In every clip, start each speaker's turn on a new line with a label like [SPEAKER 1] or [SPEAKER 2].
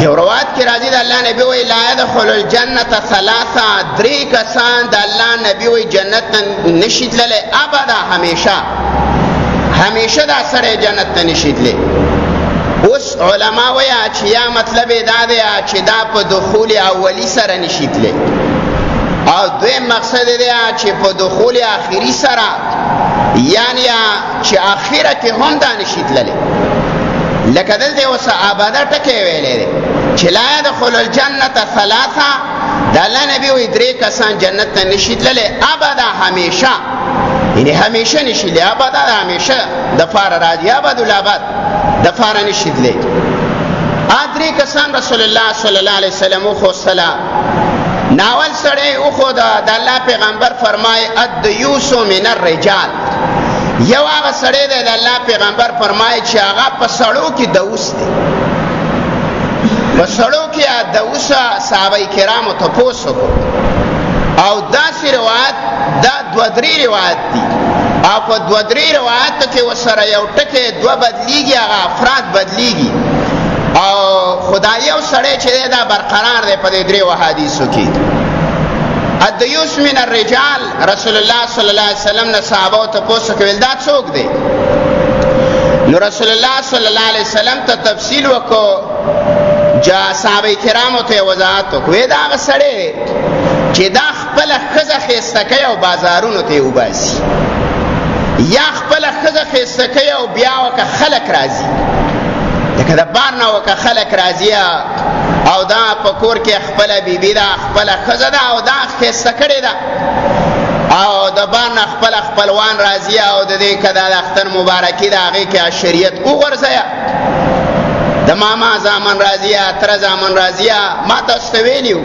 [SPEAKER 1] یو روایت کې راځي د الله نبی وایي لا يدخل الجنة ثلاثة، درې کسان د الله نبی وایي جنت ته نشي تللی ابدا، همیشه دا سړی جنت ته نشي تللی. اوس علما وایي چې یا مطلب یې دا دی چې دا په دخول اولی سره نشي تللی، او دویم مقصد دی چې په دخول آخري سره، یعنی چې آخره کې هم دا نشي تللی. لکه دلته اوس ابدا ټکی ویلی دی چې لا يدخل الجنة ثلاثة، د الله نبی وایي درې کسان جنت ته نشي تللی ابدا، همیشه، یعنی همیشه نشي تللی، ابدا همیشه د پاره راځي، ابدالابد د پاره نشي تللی. درې کسان رسول الله صلی الله علیه وسلم وښودله. ناول سړی وښوده، د الله پیغمبر فرمایي الدیوس من الرجال، یو هغه سړی دی د الله پیغمبر فرمایي چې هغه په سړو کې دوس دی، په سړو کې دوس. صحابه کرامو تپوس وکړو، او داسې روایت دا دوه درې روایت دي، او په دوه درې روایتو کې ورسره یو ټکی دوه بدلیږي، هغه افراد بدلیږي، او خدای یو سړی چې دی دا برقرار دی په دې درېو احادیثو کې. الدیوس من الرجال، رسول الله صلی الله علیه وسلم نه صحابه تپوس وکړل دا څوک دی؟ نو رسول الله صلی الله علیه وسلم ته تفصیل وکړو، صحابه کرامو ته وضاحت وکړو، دا هغه سړی دی چې دا خپله ښځه ښایسته کوي او بازارونو ته یې وباسي، یا خپله ښځه ښایسته کوي او بیا ورکه خلک راځي، لکه د بار نه ورکه خلک راځي، او دا په کور کې خپله بیبي ده، خپله ښځه ده، او دا ښایسته کړې ده، او د بار نه خپله خپلوان راځي، او د دې که دا د اختر مبارکي ده هغې کې شریعت وغورځویه، د ماما زامن راځي، اتره زامن راځي. ما تاسو ته ویلي وو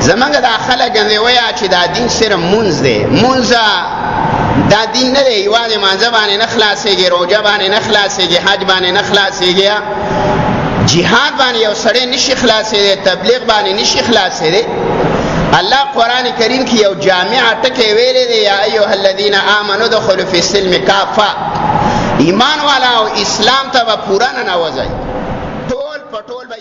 [SPEAKER 1] زمونږ دا خلک وایي چې دا دین صرف مونځ دی، مونځ دا دین نه دی، یوازې مانځه باندې نه خلاصېږي، روژه باندې نه خلاصېږي، حج باندې نه خلاصېږي، جهاد باندې یو سړی نشي خلاصېدی، تبلیغ باندې نشي خلاصېدی. الله قرآن کریم کې یو جامع ټکی ویلی دی یا ایها الذین آمنوا ادخلوا فی السلم کافه، ایمان والا او اسلام ته به پوره ننوځئ، ټول په ټول به